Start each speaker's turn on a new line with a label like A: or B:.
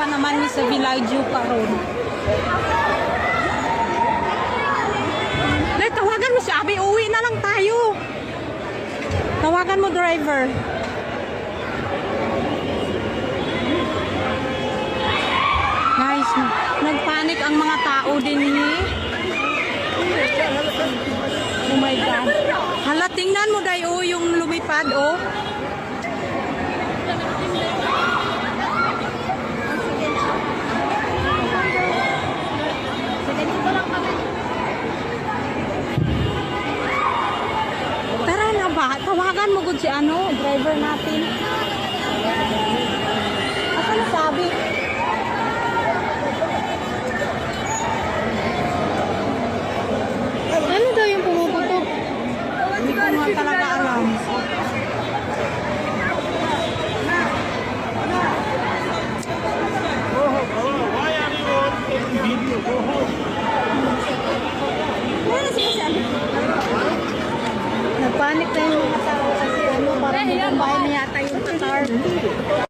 A: pa naman ni sa Villaggio karon. Dahil tawagan mo si Abi, uwi na lang tayo. Tawagan mo driver. Guys, nagpanik ang mga tao din ni. Oh my God. Hala, tingnan mo dayo yung lumipad, oh. Tara na ba? Tawagan mo gud si ano, driver natin. Asa na sabi? Ano daw yung pumuputok? Hindi ko nga talaga alam. Nagpanik na yung mga tao kasi ano, parang bumbay na yata yung car.